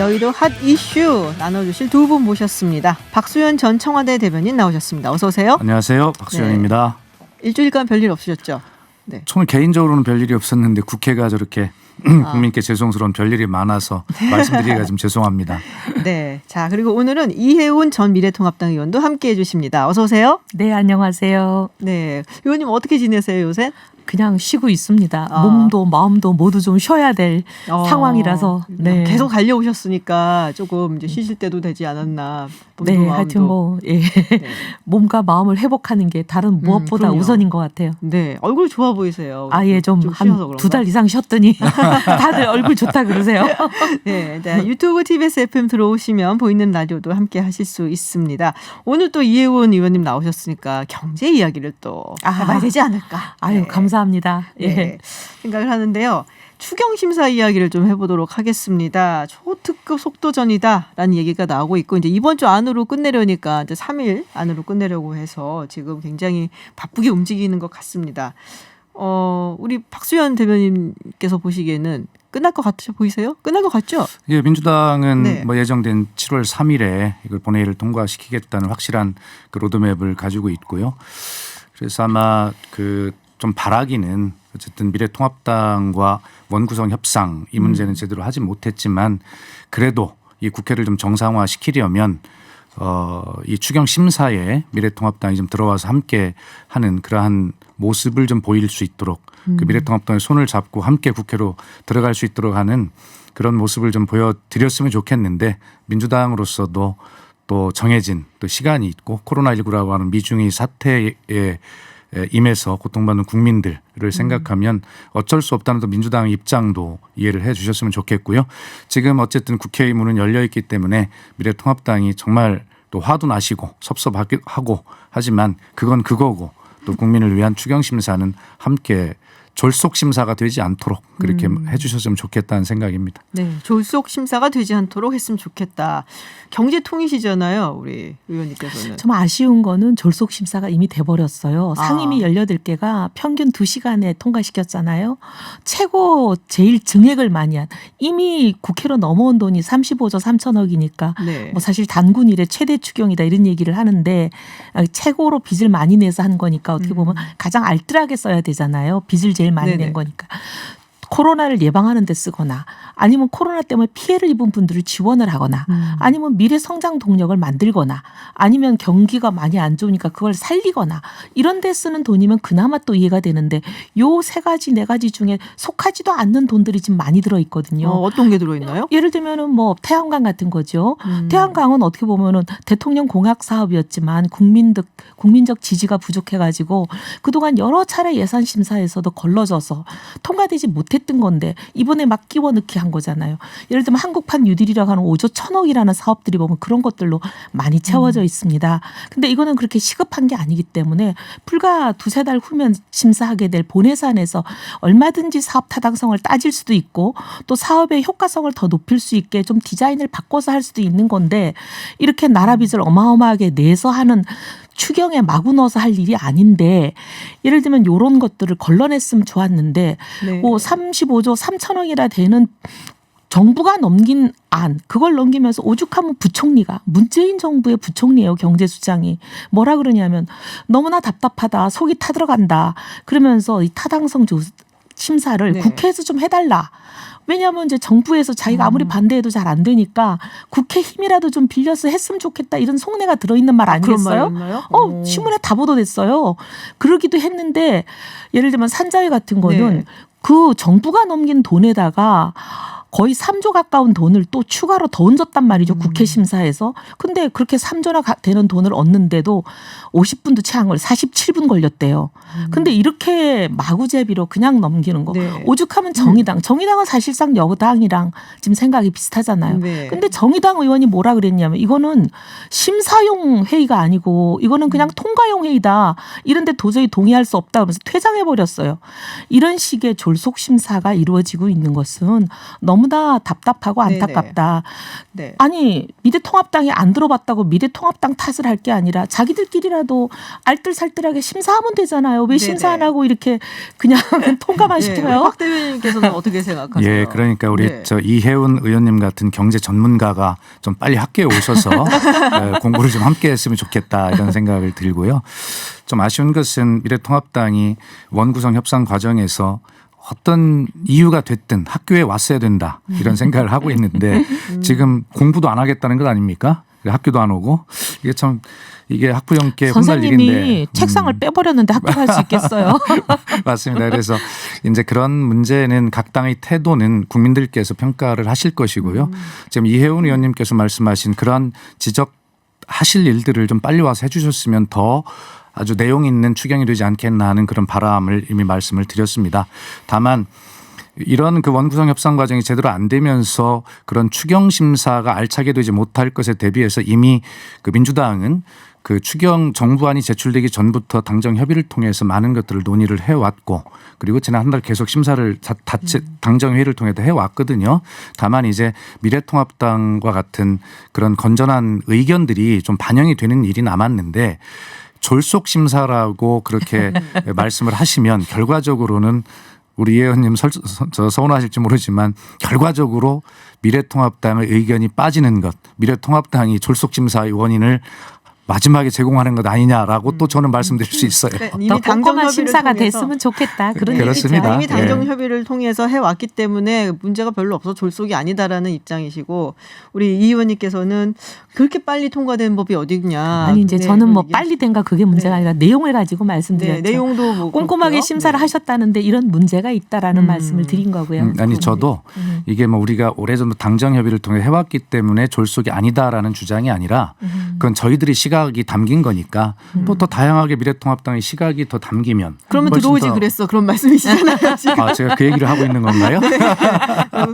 여의도 핫 이슈 나눠주실 두 분 모셨습니다. 박수현 전 청와대 대변인 나오셨습니다. 어서 오세요. 안녕하세요. 박수현입니다. 네. 일주일간 별일 없으셨죠? 네. 저는 개인적으로는 별일이 없었는데 국회가 저렇게 국민께 죄송스러운 별일이 많아서 말씀드리기가 좀 죄송합니다. 네. 자, 그리고 오늘은 이혜훈 전 미래통합당 의원도 함께해 주십니다. 어서 오세요. 네, 안녕하세요. 네. 의원님 어떻게 지내세요, 요새? 그냥 쉬고 있습니다. 몸도 마음도 모두 좀 쉬어야 될 상황이라서. 네. 계속 달려오셨으니까 조금 이제 쉬실 때도 되지 않았나. 네, 하여튼 뭐 예. 네. 몸과 마음을 회복하는 게 다른 무엇보다 우선인 것 같아요. 네, 얼굴 좋아 보이세요. 아예 좀 한 2달 이상 쉬었더니 다들 얼굴 좋다 그러세요. 네, 네, 유튜브 TBS FM 들어오시면 보이는 라디오도 함께 하실 수 있습니다. 오늘 또 이혜훈 의원님 나오셨으니까 경제 이야기를 또 해봐야 되지 않을까. 아유, 네. 감사합니다. 예. 네, 생각을 하는데요. 추경심사 이야기를 좀 해보도록 하겠습니다. 초특급 속도전이다라는 얘기가 나오고 있고 이제 이번 주 안으로 끝내려니까 이제 3일 안으로 끝내려고 해서 지금 굉장히 바쁘게 움직이는 것 같습니다. 우리 박수현 대변인께서 보시기에는 끝날 것 같으셔 보이세요? 끝날 것 같죠? 예, 민주당은 네. 뭐 예정된 7월 3일에 이걸 본회의를 통과시키겠다는 확실한 그 로드맵을 가지고 있고요. 그래서 아마 좀 바라기는 어쨌든 미래통합당과 원구성 협상 이 문제는 제대로 하지 못했지만 그래도 이 국회를 좀 정상화시키려면 이 추경 심사에 미래통합당이 좀 들어와서 함께 하는 그러한 모습을 좀 보일 수 있도록 그 미래통합당의 손을 잡고 함께 국회로 들어갈 수 있도록 하는 그런 모습을 좀 보여드렸으면 좋겠는데 민주당으로서도 또 정해진 또 시간이 있고 코로나19라고 하는 미중의 사태에 임해서 고통받는 국민들을 생각하면 어쩔 수 없다는 또 민주당의 입장도 이해를 해 주셨으면 좋겠고요. 지금 어쨌든 국회의 문은 열려 있기 때문에 미래통합당이 정말 또 화도 나시고 섭섭하고 하지만 그건 그거고 또 국민을 위한 추경심사는 함께 졸속심사가 되지 않도록 그렇게 해 주셨으면 좋겠다는 생각입니다. 네, 졸속심사가 되지 않도록 했으면 좋겠다. 경제통이시잖아요, 우리 의원님께서는. 좀 아쉬운 거는 졸속심사가 이미 돼버렸어요. 상임위 18개가 평균 2시간에 통과시켰잖아요. 최고 제일 증액을 많이 한. 이미 국회로 넘어온 돈이 35조 3천억이니까 네. 뭐 사실 단군 이래 최대 추경이다 이런 얘기를 하는데 최고로 빚을 많이 내서 한 거니까 어떻게 보면 가장 알뜰하게 써야 되잖아요. 빚을 제일 많이 네네. 낸 거니까. 코로나를 예방하는 데 쓰거나 아니면 코로나 때문에 피해를 입은 분들을 지원을 하거나 아니면 미래 성장 동력을 만들거나 아니면 경기가 많이 안 좋으니까 그걸 살리거나 이런 데 쓰는 돈이면 그나마 또 이해가 되는데 요 3가지 4가지 중에 속하지도 않는 돈들이 지금 많이 들어있거든요. 어떤 게 들어있나요? 예를 들면은 뭐 태양광 같은 거죠. 태양광은 어떻게 보면은 대통령 공약 사업이었지만 국민적 지지가 부족해가지고 그동안 여러 차례 예산 심사에서도 걸러져서 통과되지 못했던 건데 이번에 막 끼워 넣기 한 거잖아요. 예를 들면 한국판 뉴딜이라고 하는 5조 1,000억이라는 사업들이 보면 그런 것들로 많이 채워져 있습니다. 근데 이거는 그렇게 시급한 게 아니기 때문에 불과 2-3달 후면 심사하게 될 본예산에서 얼마든지 사업 타당성을 따질 수도 있고 또 사업의 효과성을 더 높일 수 있게 좀 디자인을 바꿔서 할 수도 있는 건데 이렇게 나라 빚을 어마어마하게 내서 하는 추경에 마구 넣어서 할 일이 아닌데 예를 들면 이런 것들을 걸러냈으면 좋았는데 네. 35조 3천억이나 되는 정부가 넘긴 안 그걸 넘기면서 오죽하면 부총리가 문재인 정부의 부총리예요. 경제수장이 뭐라 그러냐면 너무나 답답하다 속이 타들어간다 그러면서 이 타당성 심사를 네. 국회에서 좀 해달라. 왜냐하면 이제 정부에서 자기가 아무리 반대해도 잘 안 되니까 국회 힘이라도 좀 빌려서 했으면 좋겠다 이런 속내가 들어있는 말 아니겠어요? 신문에 다 보도됐어요. 그러기도 했는데 예를 들면 산자위 같은 거는 네. 그 정부가 넘긴 돈에다가 거의 3조 가까운 돈을 또 추가로 더 얹었단 말이죠. 국회 심사에서. 근데 그렇게 3조나 되는 돈을 얻는데도 50분도 채 안 걸려 47분 걸렸대요. 근데 이렇게 마구제비로 그냥 넘기는 거. 네. 오죽하면 정의당. 정의당은 사실상 여당이랑 지금 생각이 비슷하잖아요. 네. 근데 정의당 의원이 뭐라 그랬냐면 이거는 심사용 회의가 아니고 이거는 그냥 통과용 회의다. 이런데 도저히 동의할 수 없다 하면서 퇴장해버렸어요. 이런 식의 졸속 심사가 이루어지고 있는 것은 너무 너무나 답답하고 안타깝다. 네. 아니 미래통합당이 안 들어봤다고 미래통합당 탓을 할 게 아니라 자기들끼리라도 알뜰살뜰하게 심사하면 되잖아요. 왜 심사 안 하고 이렇게 그냥 통과만 시켜요? 박 대변인께서는 어떻게 생각하세요? 예, 그러니까 우리 네. 저 이혜훈 의원님 같은 경제 전문가가 좀 빨리 학교에 오셔서 공부를 좀 함께 했으면 좋겠다 이런 생각을 들고요. 좀 아쉬운 것은 미래통합당이 원구성 협상 과정에서 어떤 이유가 됐든 학교에 왔어야 된다 이런 생각을 하고 있는데 지금 공부도 안 하겠다는 것 아닙니까? 학교도 안 오고 이게 참 이게 학부형께 혼날 선생님이 일인데 책상을 빼버렸는데 학교 갈 수 있겠어요? 맞습니다. 그래서 이제 그런 문제는 각 당의 태도는 국민들께서 평가를 하실 것이고요. 지금 이혜훈 의원님께서 말씀하신 그런 지적하실 일들을 좀 빨리 와서 해주셨으면 더 아주 내용 있는 추경이 되지 않겠나 하는 그런 바람을 이미 말씀을 드렸습니다. 다만 이런 그 원구성 협상 과정이 제대로 안 되면서 그런 추경 심사가 알차게 되지 못할 것에 대비해서 이미 그 민주당은 그 추경 정부안이 제출되기 전부터 당정 협의를 통해서 많은 것들을 논의를 해왔고 그리고 지난 한 달 계속 심사를 당정회의를 통해서 해왔거든요. 다만 이제 미래통합당과 같은 그런 건전한 의견들이 좀 반영이 되는 일이 남았는데 졸속 심사라고 그렇게 말씀을 하시면 결과적으로는 우리 이 의원님 서운하실지 모르지만 결과적으로 미래통합당의 의견이 빠지는 것, 미래통합당이 졸속심사의 원인을 마지막에 제공하는 것 아니냐라고 또 저는 말씀드릴 수 있어요. 네, 더 꼼꼼한 심사가 됐으면 좋겠다. 그런 그렇습니다. 이미 당정 예. 협의를 통해서 해왔기 때문에 문제가 별로 없어 졸속이 아니다라는 입장이시고 우리 이 의원님께서는 그렇게 빨리 통과된 법이 어디냐. 아니 이제 저는 뭐 빨리 된가 그게 문제가 아니라 내용을 가지고 말씀드렸죠. 내용도 뭐 꼼꼼하게 그렇고요. 심사를 하셨다는데 이런 문제가 있다라는 말씀을 드린 거고요. 아니 저도 이게 뭐 우리가 오래전부터 당정 협의를 통해 해왔기 때문에 졸속이 아니다라는 주장이 아니라 그건 저희들이 시각이 담긴 거니까 또 더 다양하게 미래통합당의 시각이 더 담기면 그러면 훨씬 들어오지 더 그랬어. 그런 말씀이시잖아요. 지금. 아, 제가 그 얘기를 하고 있는 건가요?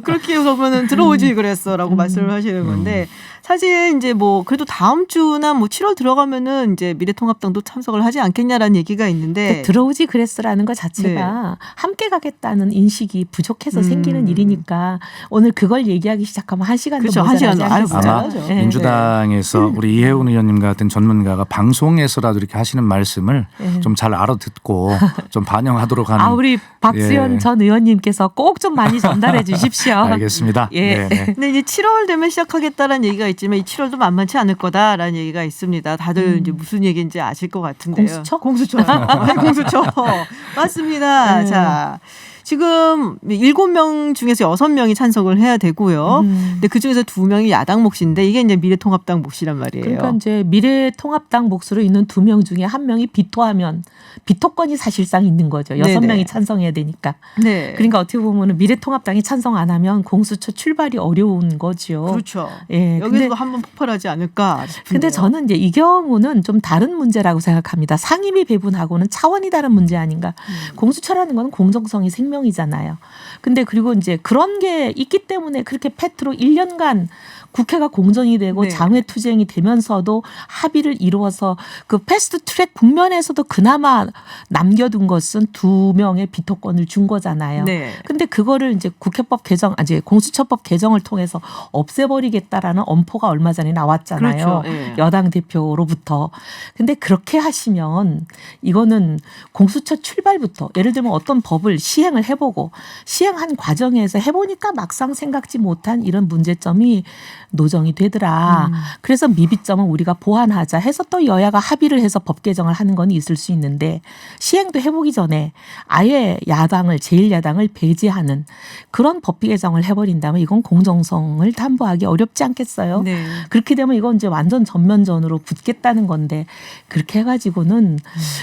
그렇게 그러면은 들어오지 그랬어라고 말씀을 하시는 건데 사실 이제 뭐 그래도 다음 주나 뭐 7월 들어가면은 이제 미래통합당도 참석을 하지 않겠냐라는 얘기가 있는데 들어오지 그랬어라는 것 자체가 함께 가겠다는 인식이 부족해서 생기는 일이니까 오늘 그걸 얘기하기 시작하면 한 시간도 그렇죠. 모자라지 한 시간 않겠어요? 아마 네. 민주당에서 우리 이혜훈 의원님 같은 전문가가 방송에서라도 이렇게 하시는 말씀을 좀 잘 알아듣고 좀 반영하도록 하는. 우리 박수현 예. 전 의원님께서 꼭 좀 많이 전달해 주십시오. 알겠습니다. 예. 네네. 근데 이제 7월 되면 시작하겠다라는 얘기가 있지만 이 7월도 만만치 않을 거다라는 얘기가 있습니다. 다들 이제 무슨 얘기인지 아실 것 같은데요. 공수처? 공수처요. 네, 공수처. 맞습니다. 네. 자. 지금 7명 중에서 6명이 찬성을 해야 되고요. 근데 그중에서 2명이 야당 몫인데 이게 이제 미래통합당 몫이란 말이에요. 그러니까 이제 미래통합당 몫으로 있는 2명 중에 1명이 비토하면 비토권이 사실상 있는 거죠. 6명이 찬성해야 되니까. 네. 그러니까 어떻게 보면 미래통합당이 찬성 안 하면 공수처 출발이 어려운 거죠. 그렇죠. 예. 여기서 한번 폭발하지 않을까 싶은데요. 근데 저는 이제 이 경우는 좀 다른 문제라고 생각합니다. 상임위 배분하고는 차원이 다른 문제 아닌가. 공수처라는 건 공정성이 생명이잖아요. 근데 그리고 이제 그런 게 있기 때문에 그렇게 패트로 1년간 국회가 공정이 되고 네. 장외투쟁이 되면서도 합의를 이루어서 그 패스트트랙 국면에서도 그나마 남겨둔 것은 2명의 비토권을 준 거잖아요. 네. 근데 그거를 이제 국회법 개정, 이제 공수처법 개정을 통해서 없애버리겠다라는 엄포가 얼마 전에 나왔잖아요. 그렇죠. 예. 여당 대표로부터. 근데 그렇게 하시면 이거는 공수처 출발부터 예를 들면 어떤 법을 시행을 해보고 시행한 과정에서 해보니까 막상 생각지 못한 이런 문제점이 노정이 되더라. 그래서 미비점은 우리가 보완하자 해서 또 여야가 합의를 해서 법 개정을 하는 건 있을 수 있는데 시행도 해보기 전에 아예 야당을 제1야당을 배제하는 그런 법 개정을 해버린다면 이건 공정성을 담보하기 어렵지 않겠어요? 네. 그렇게 되면 이건 이제 완전 전면전으로 붙겠다는 건데 그렇게 해가지고는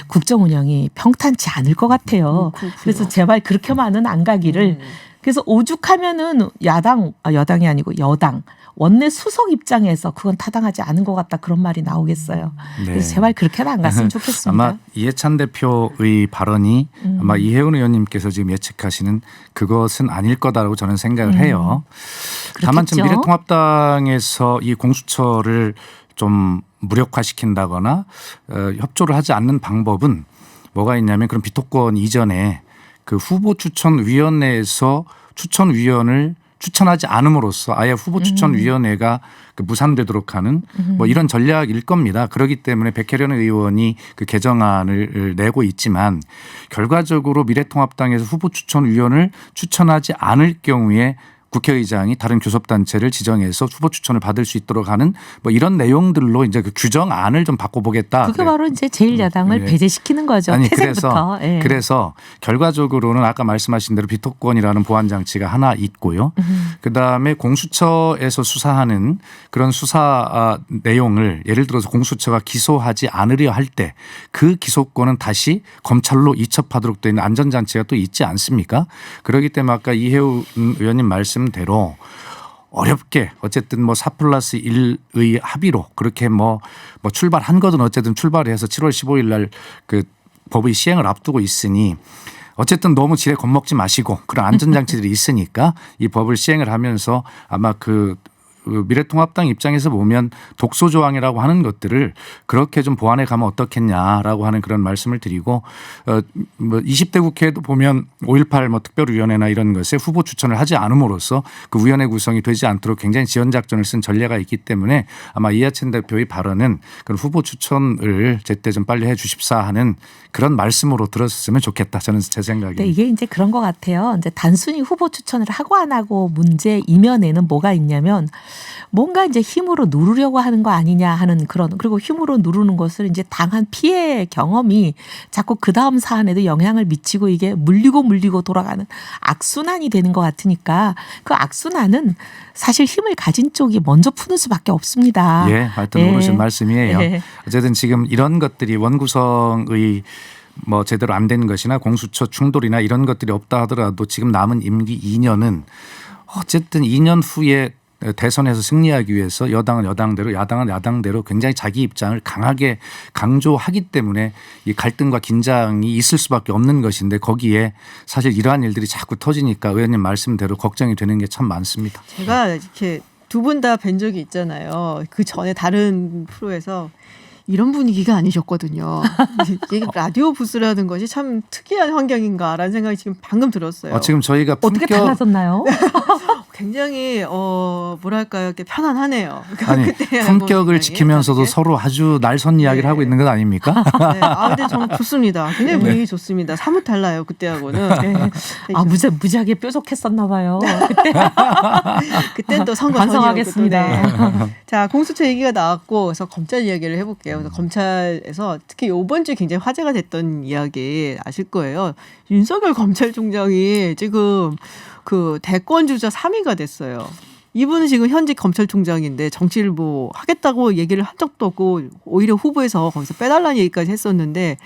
국정 운영이 평탄치 않을 것 같아요. 그래서 제발 그렇게만은 안 가기를. 그래서 오죽하면은 여당이 아니고 여당 원내 수석 입장에서 그건 타당하지 않은 것 같다 그런 말이 나오겠어요. 네. 그래서 제발 그렇게는 안 갔으면 좋겠습니다. 아마 이해찬 대표의 발언이 아마 이혜훈 의원님께서 지금 예측하시는 그것은 아닐 거다라고 저는 생각을 해요. 다만 지금 그렇겠죠. 미래통합당에서 이 공수처를 좀 무력화시킨다거나 협조를 하지 않는 방법은 뭐가 있냐면 그런 비토권 이전에 그 후보 추천위원회에서 추천위원을 추천하지 않음으로써 아예 후보 추천위원회가 그 무산되도록 하는 뭐 이런 전략일 겁니다. 그렇기 때문에 백혜련 의원이 그 개정안을 내고 있지만 결과적으로 미래통합당에서 후보 추천위원을 추천하지 않을 경우에 국회의장이 다른 교섭단체를 지정해서 후보 추천을 받을 수 있도록 하는 뭐 이런 내용들로 이제 그 규정안을 좀 바꿔보겠다. 그게 바로 이제 제1야당을 배제시키는 거죠. 아니 태생부터. 그래서 결과적으로는 아까 말씀하신 대로 비토권이라는 보완 장치가 하나 있고요. 그다음에 공수처에서 수사하는 그런 수사 내용을 예를 들어서 공수처가 기소하지 않으려 할 때 그 기소권은 다시 검찰로 이첩하도록 되는 안전장치가 또 있지 않습니까? 그렇기 때문에 아까 이혜우 의원님 말씀대로 어렵게 어쨌든 뭐 4+1의 합의로 그렇게 뭐 출발한 거든 어쨌든 출발해서 7월 15일 날 그 법의 시행을 앞두고 있으니 어쨌든 너무 지레 겁먹지 마시고 그런 안전장치들이 있으니까 이 법을 시행을 하면서 아마 그 미래통합당 입장에서 보면 독소조항이라고 하는 것들을 그렇게 좀 보완해 가면 어떻겠냐라고 하는 그런 말씀을 드리고 뭐 20대 국회에도 보면 5.18 뭐 특별위원회나 이런 것에 후보 추천을 하지 않음으로써 그 위원회 구성이 되지 않도록 굉장히 지연작전을 쓴 전례가 있기 때문에 아마 이하찬 대표의 발언은 그런 후보 추천을 제때 좀 빨리 해 주십사 하는 그런 말씀으로 들었으면 좋겠다. 저는 제 생각입니다. 네, 이게 이제 그런 것 같아요. 이제 단순히 후보 추천을 하고 안 하고 문제 이면에는 뭐가 있냐면 뭔가 이제 힘으로 누르려고 하는 거 아니냐 하는 그런 그리고 힘으로 누르는 것을 이제 당한 피해 경험이 자꾸 그 다음 사안에도 영향을 미치고 이게 물리고 돌아가는 악순환이 되는 것 같으니까 그 악순환은 사실 힘을 가진 쪽이 먼저 푸는 수밖에 없습니다. 예, 하여튼 옳으신 말씀이에요. 예. 어쨌든 지금 이런 것들이 원구성의 뭐 제대로 안 된 것이나 공수처 충돌이나 이런 것들이 없다 하더라도 지금 남은 임기 2년은 어쨌든 2년 후에 대선에서 승리하기 위해서 여당은 여당대로 야당은 야당대로 굉장히 자기 입장을 강하게 강조하기 때문에 이 갈등과 긴장이 있을 수밖에 없는 것인데 거기에 사실 이러한 일들이 자꾸 터지니까 의원님 말씀대로 걱정이 되는 게 참 많습니다. 제가 이렇게 두 분 다 뵌 적이 있잖아요. 그 전에 다른 프로에서 이런 분위기가 아니셨거든요. 이게 라디오 부스라는 것이 참 특이한 환경인가라는 생각이 지금 방금 들었어요. 지금 저희가 어떻게 달라졌나요? 굉장히 뭐랄까요, 이렇게 편안하네요. 아니, 그때 품격을 굉장히 지키면서도 다르게. 서로 아주 날선 이야기를 네. 하고 있는 것 아닙니까? 네, 근데 전 좋습니다. 굉장히 분위기 좋습니다. 사뭇 달라요 그때하고는. 네. 무지하게 뾰족했었나 봐요. 그때는 또 선거 반성하겠습니다. 전이었고. 네. 자, 공수처 얘기가 나왔고 그래서 검찰 이야기를 해볼게요. 그래서 검찰에서 특히 이번 주에 굉장히 화제가 됐던 이야기 아실 거예요. 윤석열 검찰총장이 지금 그 대권 주자 3위가 됐어요. 이분은 지금 현직 검찰총장인데 정치를 뭐 하겠다고 얘기를 한 적도 없고 오히려 후보에서 거기서 빼달라는 얘기까지 했었는데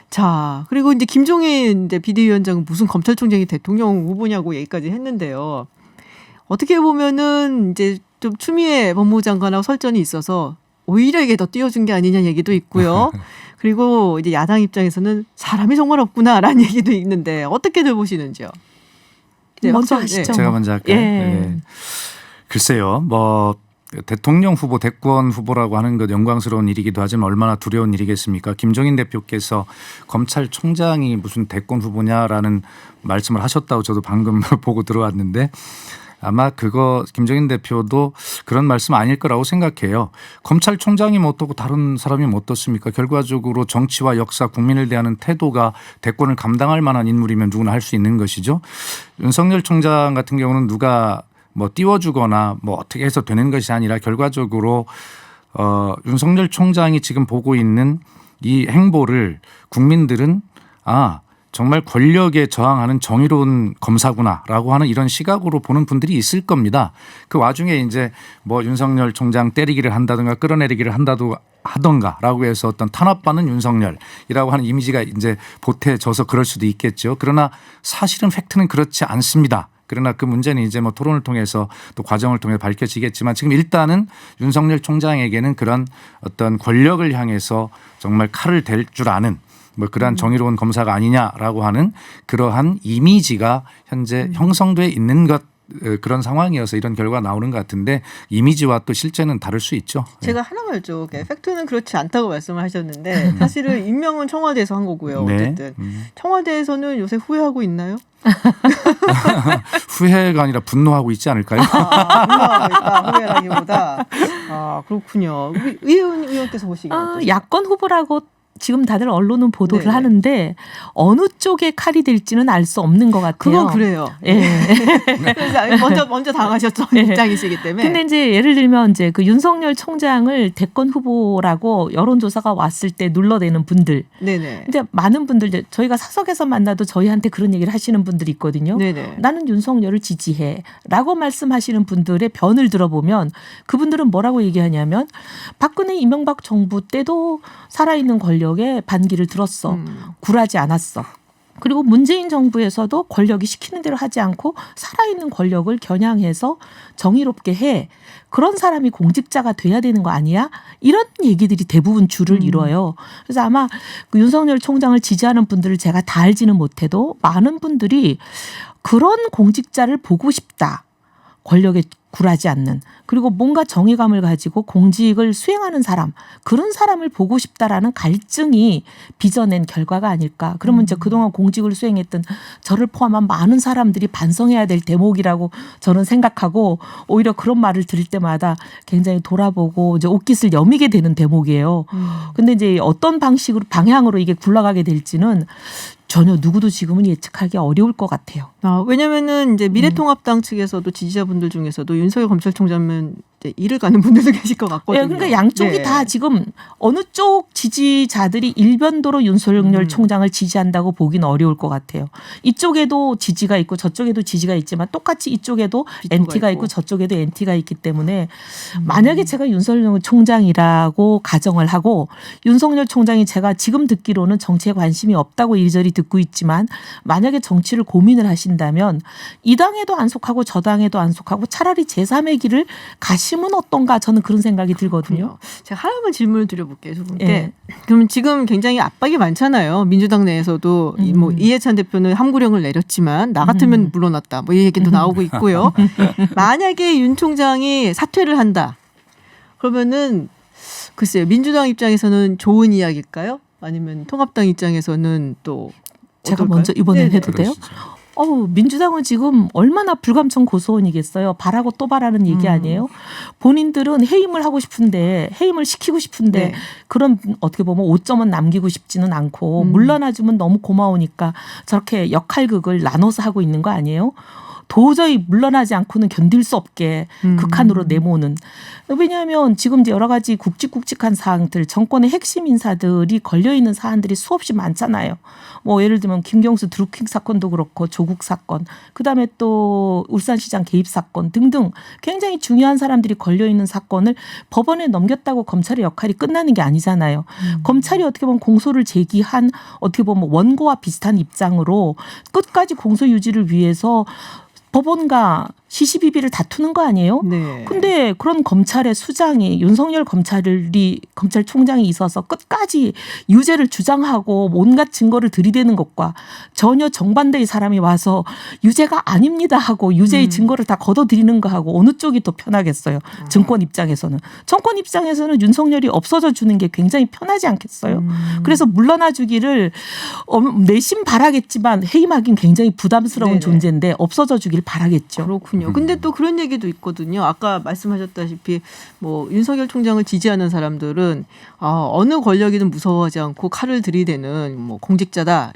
자, 그리고 이제 김종인 이제 비대위원장은 무슨 검찰총장이 대통령 후보냐고 얘기까지 했는데요. 어떻게 보면은 이제 좀 추미애 법무장관하고 설전이 있어서 오히려 이게 더 띄워준 게 아니냐 얘기도 있고요. 그리고 이제 야당 입장에서는 사람이 정말 없구나라는 얘기도 있는데 어떻게들 보시는지요? 네, 먼저 확실히, 하시죠. 제가 먼저 할까요? 예. 네. 글쎄요. 뭐 대통령 후보, 대권 후보라고 하는 것 영광스러운 일이기도 하지만 얼마나 두려운 일이겠습니까? 김종인 대표께서 검찰총장이 무슨 대권 후보냐라는 말씀을 하셨다고 저도 방금 보고 들어왔는데 아마 그거 김종인 대표도 그런 말씀 아닐 거라고 생각해요. 검찰총장이면 어떻고 다른 사람이면 어떻습니까? 결과적으로 정치와 역사, 국민을 대하는 태도가 대권을 감당할 만한 인물이면 누구나 할 수 있는 것이죠. 윤석열 총장 같은 경우는 누가 뭐 띄워주거나 뭐 어떻게 해서 되는 것이 아니라 결과적으로 윤석열 총장이 지금 보고 있는 이 행보를 국민들은 정말 권력에 저항하는 정의로운 검사구나라고 하는 이런 시각으로 보는 분들이 있을 겁니다. 그 와중에 이제 뭐 윤석열 총장 때리기를 한다든가 끌어내리기를 하던가라고 해서 어떤 탄압받는 윤석열이라고 하는 이미지가 이제 보태져서 그럴 수도 있겠죠. 그러나 사실은 팩트는 그렇지 않습니다. 그러나 그 문제는 이제 뭐 토론을 통해서 또 과정을 통해 밝혀지겠지만 지금 일단은 윤석열 총장에게는 그런 어떤 권력을 향해서 정말 칼을 댈 줄 아는 뭐 그러한 정의로운 검사가 아니냐라고 하는 그러한 이미지가 현재 형성돼 있는 것 그런 상황이어서 이런 결과가 나오는 것 같은데 이미지와 또 실제는 다를 수 있죠. 제가 하나만 여쭤볼게요. 팩트는 그렇지 않다고 말씀을 하셨는데 사실은 임명은 청와대에서 한 거고요. 네. 어쨌든 청와대에서는 요새 후회하고 있나요? 후회가 아니라 분노하고 있지 않을까요? 분노하고 있다. 후회라기보다. 그렇군요. 의원께서 보시기에 어떠세요? 야권 후보라고 지금 다들 언론은 보도를 네네. 하는데 어느 쪽에 칼이 될지는 알 수 없는 것 같아요. 그건 그래요. 예. 그래서 먼저 당하셨던 네. 입장이시기 때문에. 근데 이제 예를 들면 이제 그 윤석열 총장을 대권 후보라고 여론조사가 왔을 때 눌러대는 분들. 네네. 근데 많은 분들 이제 저희가 사석에서 만나도 저희한테 그런 얘기를 하시는 분들이 있거든요. 네네. 나는 윤석열을 지지해라고 말씀하시는 분들의 변을 들어보면 그분들은 뭐라고 얘기하냐면 박근혜 이명박 정부 때도 살아있는 권력에 반기를 들었어. 굴하지 않았어. 그리고 문재인 정부에서도 권력이 시키는 대로 하지 않고 살아있는 권력을 겨냥해서 정의롭게 해. 그런 사람이 공직자가 돼야 되는 거 아니야? 이런 얘기들이 대부분 줄을 이뤄요. 그래서 아마 그 윤석열 총장을 지지하는 분들을 제가 다 알지는 못해도 많은 분들이 그런 공직자를 보고 싶다. 권력에 굴하지 않는 그리고 뭔가 정의감을 가지고 공직을 수행하는 사람 그런 사람을 보고 싶다라는 갈증이 빚어낸 결과가 아닐까. 그러면 이제 그동안 공직을 수행했던 저를 포함한 많은 사람들이 반성해야 될 대목이라고 저는 생각하고 오히려 그런 말을 들을 때마다 굉장히 돌아보고 이제 옷깃을 여미게 되는 대목이에요. 근데 이제 어떤 방향으로 이게 굴러가게 될지는 전혀 누구도 지금은 예측하기 어려울 것 같아요. 왜냐면은 이제 미래통합당 측에서도 지지자분들 중에서도 윤석열 검찰총장은 이제 일을 가는 분들도 계실 것 같거든요. 네, 그러니까 양쪽이 네. 다 지금 어느 쪽 지지자들이 일변도로 윤석열 총장을 지지한다고 보기는 어려울 것 같아요. 이쪽에도 지지가 있고 저쪽에도 지지가 있지만 똑같이 이쪽에도 NT가 있고 저쪽에도 NT가 있기 때문에 만약에 제가 윤석열 총장이라고 가정을 하고 윤석열 총장이 제가 지금 듣기로는 정치에 관심이 없다고 이리저리 듣고 있지만 만약에 정치를 고민을 하신다면 이 당에도 안 속하고 저 당에도 안 속하고 차라리 제3의 길을 가시면 어떤가 저는 그런 생각이 들거든요. 제가 하나만 질문을 드려볼게요. 두 분께. 예. 그럼 지금 굉장히 압박이 많잖아요. 민주당 내에서도 뭐 이해찬 대표는 함구령을 내렸지만 나 같으면 물러났다. 뭐 이 얘기도 나오고 있고요. 만약에 윤 총장이 사퇴를 한다. 그러면은 글쎄요. 민주당 입장에서는 좋은 이야기일까요? 아니면 통합당 입장에서는 또 제가 어떨까요? 먼저 이번엔 네네. 해도 돼요? 민주당은 지금 얼마나 불감청 고소원이겠어요. 바라고 또 바라는 얘기 아니에요? 본인들은 해임을 하고 싶은데 해임을 시키고 싶은데 네. 그런 어떻게 보면 오점은 남기고 싶지는 않고 물러나주면 너무 고마우니까 저렇게 역할극을 나눠서 하고 있는 거 아니에요? 도저히 물러나지 않고는 견딜 수 없게 극한으로 내모는. 왜냐하면 지금 이제 여러 가지 굵직굵직한 사항들 정권의 핵심 인사들이 걸려있는 사안들이 수없이 많잖아요. 뭐 예를 들면 김경수 드루킹 사건도 그렇고 조국 사건 그다음에 또 울산시장 개입 사건 등등 굉장히 중요한 사람들이 걸려있는 사건을 법원에 넘겼다고 검찰의 역할이 끝나는 게 아니잖아요. 검찰이 어떻게 보면 공소를 제기한 어떻게 보면 원고와 비슷한 입장으로 끝까지 공소 유지를 위해서 법원과 시시비비를 다투는 거 아니에요? 네. 근데 그런 검찰의 수장이 윤석열 검찰총장이 있어서 끝까지 유죄를 주장하고 온갖 증거를 들이대는 것과 전혀 정반대의 사람이 와서 유죄가 아닙니다 하고 유죄의 증거를 다 걷어들이는 거 하고 어느 쪽이 더 편하겠어요? 정권 입장에서는. 정권 입장에서는 윤석열이 없어져 주는 게 굉장히 편하지 않겠어요? 그래서 물러나 주기를 내심 바라겠지만 해임하기는 굉장히 부담스러운 네네. 존재인데 없어져 주길 바라겠죠. 그렇군요. 근데 또 그런 얘기도 있거든요. 아까 말씀하셨다시피 뭐 윤석열 총장을 지지하는 사람들은 어느 권력이든 무서워하지 않고 칼을 들이대는 뭐 공직자다.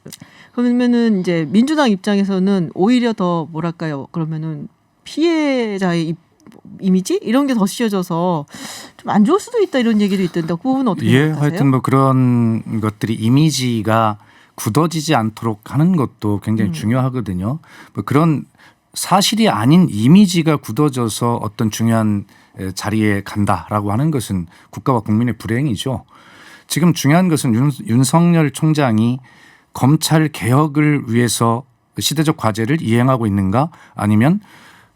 그러면은 이제 민주당 입장에서는 오히려 더 뭐랄까요? 그러면은 피해자의 이미지 이런 게 더 씌워져서 좀 안 좋을 수도 있다 이런 얘기도 있던데 그 부분은 어떻게 생각하세요? 하여튼 뭐 그런 것들이 이미지가 굳어지지 않도록 하는 것도 굉장히 중요하거든요. 뭐 그런 사실이 아닌 이미지가 굳어져서 어떤 중요한 자리에 간다라고 하는 것은 국가와 국민의 불행이죠. 지금 중요한 것은 윤석열 총장이 검찰 개혁을 위해서 시대적 과제를 이행하고 있는가 아니면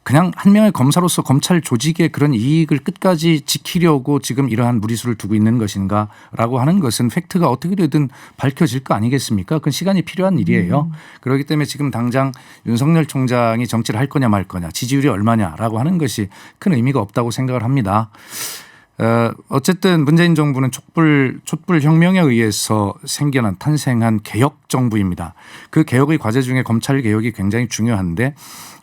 그냥 한 명의 검사로서 검찰 조직의 그런 이익을 끝까지 지키려고 지금 이러한 무리수를 두고 있는 것인가라고 하는 것은 팩트가 어떻게 되든 밝혀질 거 아니겠습니까? 그건 시간이 필요한 일이에요. 그렇기 때문에 지금 당장 윤석열 총장이 정치를 할 거냐 말 거냐 지지율이 얼마냐라고 하는 것이 큰 의미가 없다고 생각을 합니다. 어쨌든 문재인 정부는 촛불 혁명에 의해서 생겨난 탄생한 개혁 정부입니다. 그 개혁의 과제 중에 검찰 개혁이 굉장히 중요한데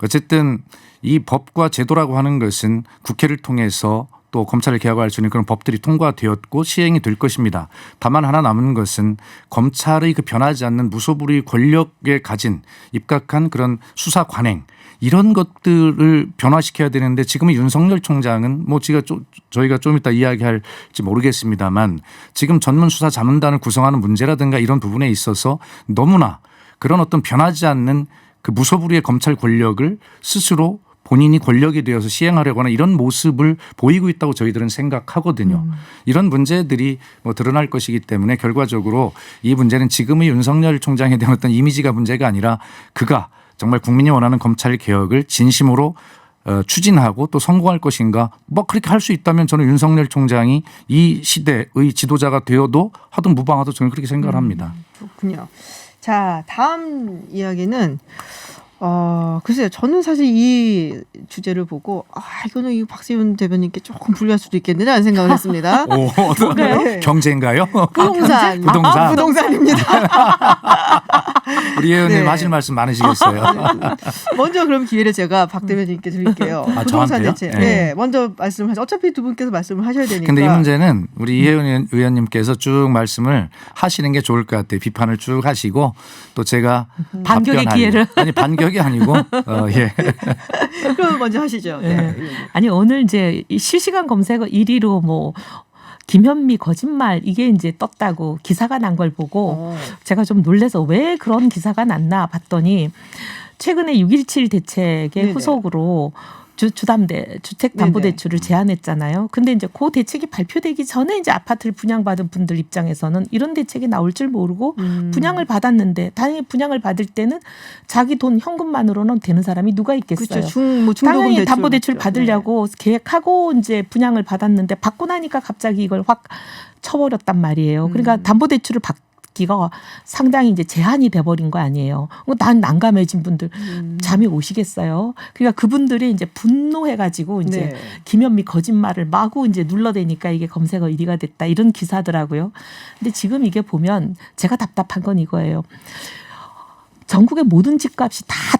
어쨌든 이 법과 제도라고 하는 것은 국회를 통해서 또 검찰을 개혁할 수 있는 그런 법들이 통과되었고 시행이 될 것입니다. 다만 하나 남은 것은 검찰의 그 변하지 않는 무소불위 권력에 가진 입각한 그런 수사 관행 이런 것들을 변화시켜야 되는데 지금의 윤석열 총장은 뭐 저희가 좀 이따 이야기할지 모르겠습니다만 지금 전문 수사 자문단을 구성하는 문제라든가 이런 부분에 있어서 너무나 그런 어떤 변하지 않는 그 무소불위의 검찰 권력을 스스로 본인이 권력이 되어서 시행하려고 하는 이런 모습을 보이고 있다고 저희들은 생각하거든요. 이런 문제들이 뭐 드러날 것이기 때문에 결과적으로 이 문제는 지금의 윤석열 총장에 대한 어떤 이미지가 문제가 아니라 그가 정말 국민이 원하는 검찰 개혁을 진심으로 추진하고 또 성공할 것인가 뭐 그렇게 할 수 있다면 저는 윤석열 총장이 이 시대의 지도자가 되어도 하든 무방하도 저는 그렇게 생각을 합니다. 그렇군요. 자, 다음 이야기는 글쎄요. 저는 사실 이 주제를 보고 이거는 이 박세윤 대변인께 조금 불리할 수도 있겠느냐는 생각을 했습니다. 네. 경제인가요? 부동산. 부동산입니다. 우리 의원님 네. 하실 말씀 많으시겠어요. 먼저 그럼 기회를 제가 박 대변인께 드릴게요. 부동산 저한테요? 대책. 네. 네. 먼저 말씀하세요. 어차피 두 분께서 말씀을 하셔야 되니까. 근데 이 문제는 우리 이혜원 의원님께서 쭉 말씀을 하시는 게 좋을 것 같아요. 비판을 쭉 하시고 또 제가 반격의 답변할 기회를. 아니 반격이 아니고 예. 그럼 먼저 하시죠. 네. 아니 오늘 이제 이 실시간 검색어 1위로 뭐 김현미 거짓말 이게 이제 떴다고 기사가 난 걸 보고 제가 좀 놀래서 왜 그런 기사가 났나 봤더니 최근에 6.17 대책의 네네. 후속으로 주택담보대출을 제한했잖아요. 근데 이제 그 대책이 발표되기 전에 이제 아파트를 분양받은 분들 입장에서는 이런 대책이 나올 줄 모르고 분양을 받았는데 당연히 분양을 받을 때는 자기 돈 현금만으로는 되는 사람이 누가 있겠어요. 그렇죠. 중도금 당연히 대출 담보대출 맞죠. 받으려고 계획하고 이제 분양을 받았는데 받고 나니까 갑자기 이걸 확 쳐버렸단 말이에요. 그러니까 담보대출을 기가 상당히 이제 제한이 돼버린 거 아니에요. 난 난감해진 분들 잠이 오시겠어요. 그러니까 그분들이 이제 분노해가지고 이제 네. 김현미 거짓말을 마구 이제 눌러대니까 이게 검색어 1위가 됐다 이런 기사더라고요. 근데 지금 이게 보면 제가 답답한 건 이거예요. 전국의 모든 집값이 다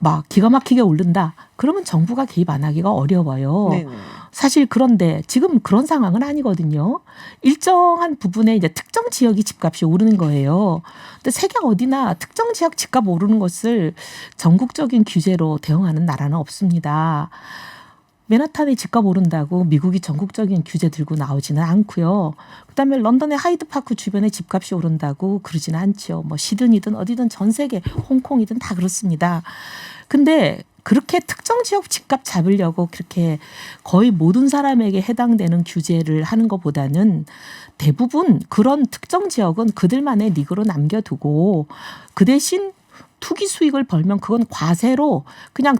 막 기가 막히게 오른다. 그러면 정부가 개입 안 하기가 어려워요. 네네. 사실 그런데 지금 그런 상황은 아니거든요. 일정한 부분에 이제 특정 지역이 집값이 오르는 거예요. 근데 세계 어디나 특정 지역 집값 오르는 것을 전국적인 규제로 대응하는 나라는 없습니다. 맨하탄의 집값 오른다고 미국이 전국적인 규제 들고 나오지는 않고요. 그다음에 런던의 하이드파크 주변에 집값이 오른다고 그러지는 않죠. 뭐 시드니든 어디든 전 세계 홍콩이든 다 그렇습니다. 근데 그렇게 특정 지역 집값 잡으려고 그렇게 거의 모든 사람에게 해당되는 규제를 하는 것보다는 대부분 그런 특정 지역은 그들만의 리그로 남겨두고 그 대신 투기 수익을 벌면 그건 과세로 그냥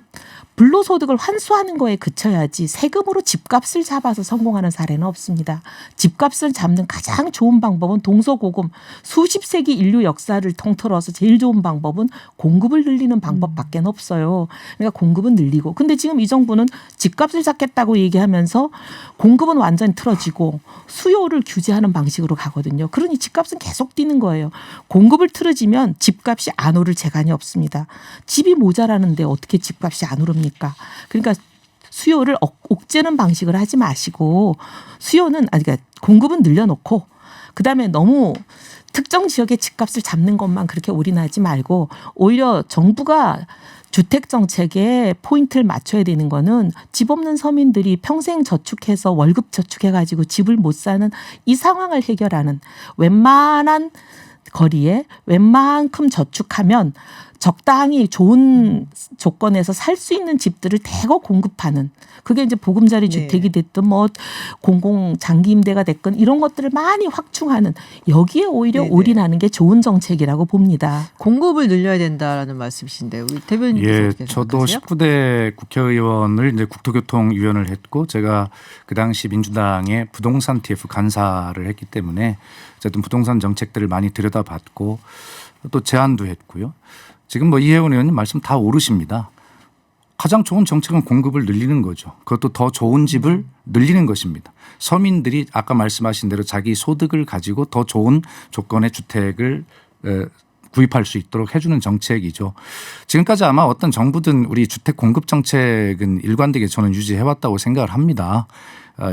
불로소득을 환수하는 거에 그쳐야지 세금으로 집값을 잡아서 성공하는 사례는 없습니다. 집값을 잡는 가장 좋은 방법은 동서고금 수십 세기 인류 역사를 통틀어서 제일 좋은 방법은 공급을 늘리는 방법밖에 없어요. 그러니까 공급은 늘리고. 근데 지금 이 정부는 집값을 잡겠다고 얘기하면서 공급은 완전히 틀어지고 수요를 규제하는 방식으로 가거든요. 그러니 집값은 계속 뛰는 거예요. 공급을 틀어지면 집값이 안 오를 재간이 없습니다. 집이 모자라는데 어떻게 집값이 안 오릅니까? 그러니까 수요를 옥죄는 방식을 하지 마시고 수요는 그러니까 공급은 늘려놓고 그다음에 너무 특정 지역의 집값을 잡는 것만 그렇게 올인하지 말고 오히려 정부가 주택 정책에 포인트를 맞춰야 되는 거는 집 없는 서민들이 평생 저축해서 월급 저축해가지고 집을 못 사는 이 상황을 해결하는 웬만한 거리에 웬만큼 저축하면 적당히 좋은 조건에서 살 수 있는 집들을 대거 공급하는 그게 이제 보금자리 주택이 됐든 뭐 공공 장기 임대가 됐건 이런 것들을 많이 확충하는 여기에 오히려 올인하는 게 좋은 정책이라고 봅니다. 공급을 늘려야 된다라는 말씀이신데 우리 대변인께서 예, 어떻게 저도 생각하세요? 19대 국회의원을 이제 국토교통위원을 했고 제가 그 당시 민주당의 부동산 TF 간사를 했기 때문에 어쨌든 부동산 정책들을 많이 들여다봤고 또 제안도 했고요. 지금 뭐 이혜원 의원님 말씀 다 옳으십니다. 가장 좋은 정책은 공급을 늘리는 거죠. 그것도 더 좋은 집을 늘리는 것입니다. 서민들이 아까 말씀하신 대로 자기 소득을 가지고 더 좋은 조건의 주택을 구입할 수 있도록 해주는 정책이죠. 지금까지 아마 어떤 정부든 우리 주택 공급 정책은 일관되게 저는 유지해왔다고 생각을 합니다.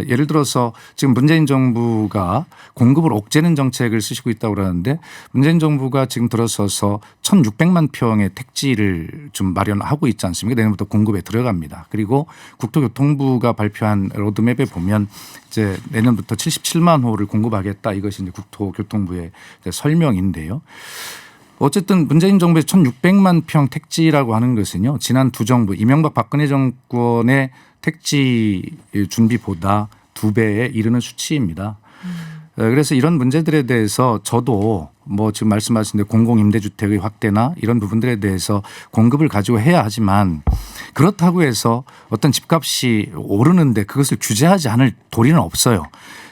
예를 들어서 지금 문재인 정부가 공급을 옥죄는 정책을 쓰시고 있다고 그러는데 문재인 정부가 지금 들어서서 1,600만 평의 택지를 좀 마련하고 있지 않습니까? 내년부터 공급에 들어갑니다. 그리고 국토교통부가 발표한 로드맵에 보면 이제 내년부터 77만 호를 공급하겠다. 이것이 이제 국토교통부의 이제 설명인데요. 어쨌든 문재인 정부의 1,600만 평 택지라고 하는 것은요. 지난 두 정부 이명박 박근혜 정권의 택지 준비보다 2배에 이르는 수치입니다. 그래서 이런 문제들에 대해서 저도 뭐 지금 말씀하신 대로 공공임대주택의 확대나 이런 부분들에 대해서 공급을 가지고 해야 하지만 그렇다고 해서 어떤 집값이 오르는데 그것을 규제하지 않을 도리는 없어요.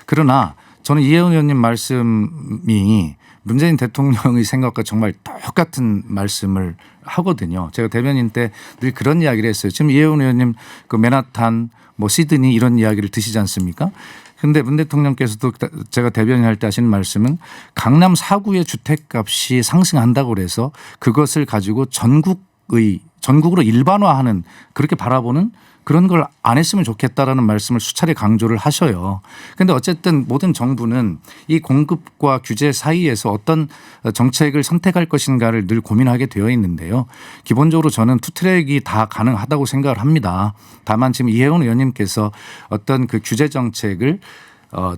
그러나 저는 이혜원 의원님 말씀이 문재인 대통령의 생각과 정말 똑같은 말씀을 하거든요. 제가 대변인 때 늘 그런 이야기를 했어요. 지금 이혜원 의원님 그 맨하탄 뭐 시드니 이런 이야기를 드시지 않습니까? 그런데 문 대통령께서도 제가 대변인할 때 하시는 말씀은 강남 4구의 주택값이 상승한다고 그래서 그것을 가지고 전국으로 일반화하는 그렇게 바라보는 그런 걸 안 했으면 좋겠다라는 말씀을 수차례 강조를 하셔요. 그런데 어쨌든 모든 정부는 이 공급과 규제 사이에서 어떤 정책을 선택할 것인가를 늘 고민하게 되어 있는데요. 기본적으로 저는 투트랙이 다 가능하다고 생각을 합니다. 다만 지금 이혜원 의원님께서 어떤 그 규제 정책을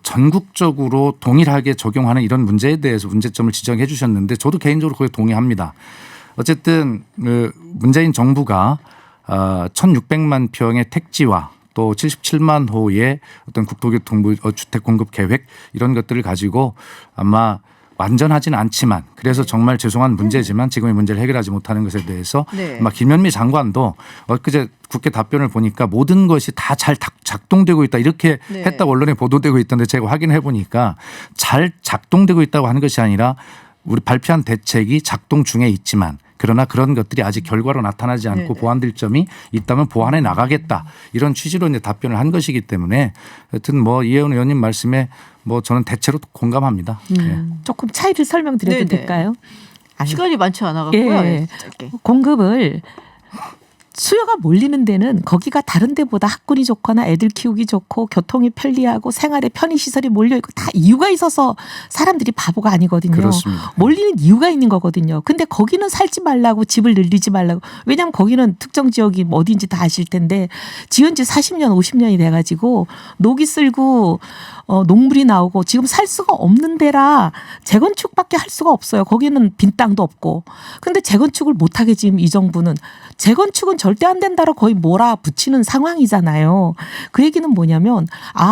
전국적으로 동일하게 적용하는 이런 문제에 대해서 문제점을 지적해 주셨는데 저도 개인적으로 그에 동의합니다. 어쨌든 문재인 정부가 1,600만 평의 택지와 또 77만 호의 어떤 국토교통부 주택 공급 계획 이런 것들을 가지고 아마 완전하지는 않지만 그래서 정말 죄송한 문제지만 지금의 문제를 해결하지 못하는 것에 대해서 아마 김현미 장관도 엊그제 국회 답변을 보니까 모든 것이 다 잘 작동되고 있다 이렇게 했다고 언론에 보도되고 있던데 제가 확인해 보니까 잘 작동되고 있다고 하는 것이 아니라 우리 발표한 대책이 작동 중에 있지만 그러나 그런 것들이 아직 결과로 나타나지 않고 보완될 점이 있다면 보완해 나가겠다. 이런 취지로 이제 답변을 한 것이기 때문에 하여튼 뭐 이혜원 의원님 말씀에 뭐 저는 대체로 공감합니다. 조금 차이를 설명드려도 될까요? 아니, 시간이 많지 않아 갖고요. 예. 짧게. 공급을 수요가 몰리는 데는 거기가 다른 데보다 학군이 좋거나 애들 키우기 좋고 교통이 편리하고 생활에 편의시설이 몰려있고 다 이유가 있어서 사람들이 바보가 아니거든요. 그렇습니다. 몰리는 이유가 있는 거거든요. 근데 거기는 살지 말라고 집을 늘리지 말라고. 왜냐하면 거기는 특정 지역이 어디인지 다 아실 텐데 지은 지 40년 50년이 돼가지고 녹이 쓸고 녹물이 나오고 지금 살 수가 없는 데라 재건축밖에 할 수가 없어요. 거기는 빈 땅도 없고. 근데 재건축을 못하게 지금 이 정부는 재건축은 절대 안 된다로 거의 몰아붙이는 상황이잖아요. 그 얘기는 뭐냐면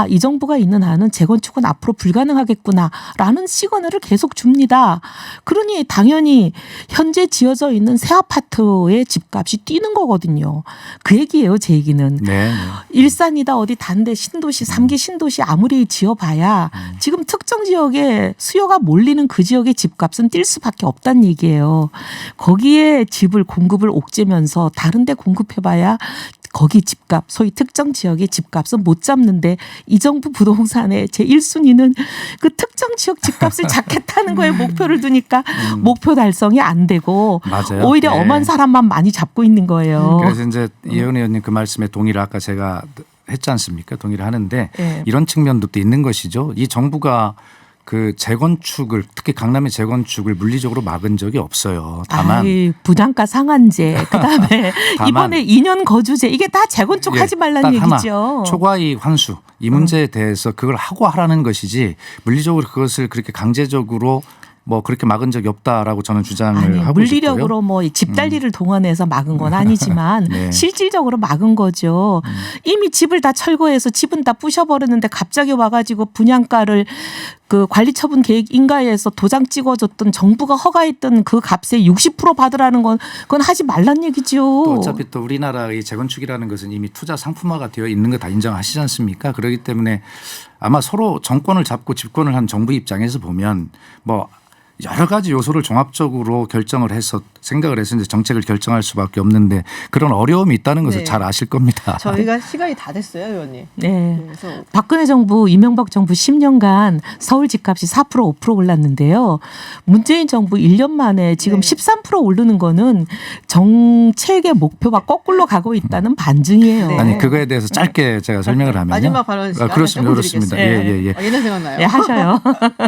이 정부가 있는 한은 재건축은 앞으로 불가능하겠구나라는 시그널을 계속 줍니다. 그러니 당연히 현재 지어져 있는 새 아파트의 집값이 뛰는 거거든요. 그 얘기예요. 제 얘기는. 네. 일산이다 어디 단대 신도시 3기 신도시 아무리 지어봐야 지금 특정 지역에 수요가 몰리는 그 지역의 집값은 뛸 수밖에 없다는 얘기예요. 거기에 집을 공급을 옥죄면서 다른 데 공급해봐야 거기 집값 소위 특정 지역의 집값은 못 잡는데 이 정부 부동산의 제1순위는 그 특정 지역 집값을 잡겠다는 거에 목표를 두니까 목표 달성이 안 되고 맞아요. 오히려 엄한 사람만 많이 잡고 있는 거예요. 그래서 이제 이혜원 의원님 그 말씀에 동의를 아까 제가 했지 않습니까? 동의를 하는데 이런 측면도 또 있는 것이죠. 이 정부가 그 재건축을 특히 강남의 재건축을 물리적으로 막은 적이 없어요. 다만 분양가 상한제 그다음에 이번에 2년 거주제 이게 다 재건축하지 말라는 얘기죠. 초과이익 환수 이 문제에 대해서 그걸 하고 하라는 것이지 물리적으로 그것을 그렇게 강제적으로 뭐 그렇게 막은 적이 없다라고 저는 주장을 하고 싶고요. 물리력으로 뭐 집달리를 동원해서 막은 건 아니지만 네. 실질적으로 막은 거죠. 이미 집을 다 철거해서 집은 다 부셔버렸는데 갑자기 와가지고 분양가를 그 관리처분 계획 인가에서 도장 찍어줬던 정부가 허가했던 그 값에 60% 받으라는 건 그건 하지 말란 얘기죠. 또 어차피 또 우리나라의 재건축이라는 것은 이미 투자 상품화가 되어 있는 거 다 인정하시지 않습니까? 그렇기 때문에 아마 서로 정권을 잡고 집권을 한 정부 입장에서 보면 뭐 여러 가지 요소를 종합적으로 결정을 해서 생각을 해서 이제 정책을 결정할 수밖에 없는데 그런 어려움이 있다는 것을 네. 잘 아실 겁니다. 저희가 시간이 다 됐어요, 의원님. 네. 그래서 박근혜 정부, 이명박 정부 10년간 서울 집값이 4% 5% 올랐는데요. 문재인 정부 1년 만에 지금 네. 13% 오르는 거는 정책의 목표가 거꾸로 가고 있다는 반증이에요. 네. 아니 그거에 대해서 짧게 제가 설명을 하면요. 마지막 발언 시간 그렇습니다. 그렇습니다. 예. 옛날 생각나요? 네, 하셔요.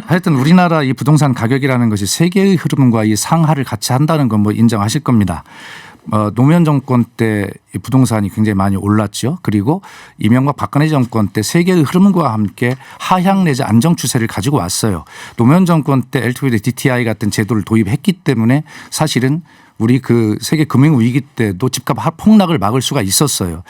하여튼 우리나라 이 부동산 가격이라는 것이 세계의 흐름과 이 상하를 같이 한다는 건 뭐 인정하실 겁니다. 노무현 정권 때 이 부동산이 굉장히 많이 올랐죠. 그리고 이명박 박근혜 정권 때 세계의 흐름과 함께 하향 내지 안정 추세를 가지고 왔어요. 노무현 정권 때 LTV DTI 같은 제도를 도입했기 때문에 사실은 우리 그 세계 금융 위기 때도 집값 폭락을 막을 수가 있었어요.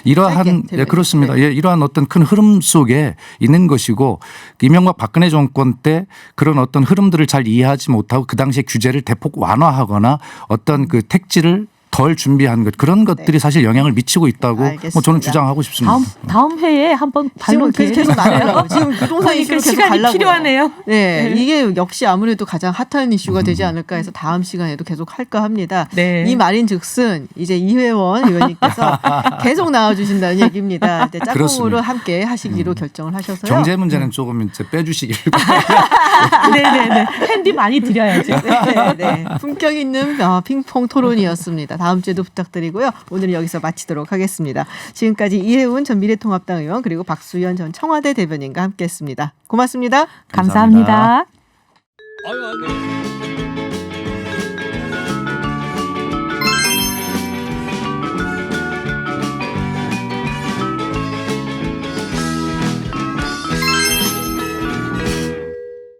이러한 짧게 그렇습니다. 네. 예, 이러한 어떤 큰 흐름 속에 있는 것이고 이명박 박근혜 정권 때 그런 어떤 흐름들을 잘 이해하지 못하고 그 당시에 규제를 대폭 완화하거나 어떤 그 택지를 덜 준비한 것 그런 것들이 사실 영향을 미치고 있다고 뭐 저는 주장하고 싶습니다. 다음 회에 한번 반론 지금 계속 나가요. 지금 부동산 이슈로 계속 시간이 가려고요. 필요하네요. 네, 이게 역시 아무래도 가장 핫한 이슈가 되지 않을까 해서 다음 시간에도 계속 할까 합니다. 네. 이 말인즉슨 이제 이회원 의원님께서 계속 나와주신다는 얘기입니다. 네, 짝꿍으로 그렇습니다. 함께 하시기로 결정을 하셔서요. 경제 문제는 조금 이제 빼주시길 네네네. 핸디 많이 드려야죠. 네. 품격 있는 핑퐁 토론이었습니다. 다음 주에도 부탁드리고요. 오늘은 여기서 마치도록 하겠습니다. 지금까지 이혜훈 전 미래통합당 의원 그리고 박수현 전 청와대 대변인과 함께했습니다. 고맙습니다. 감사합니다. 감사합니다.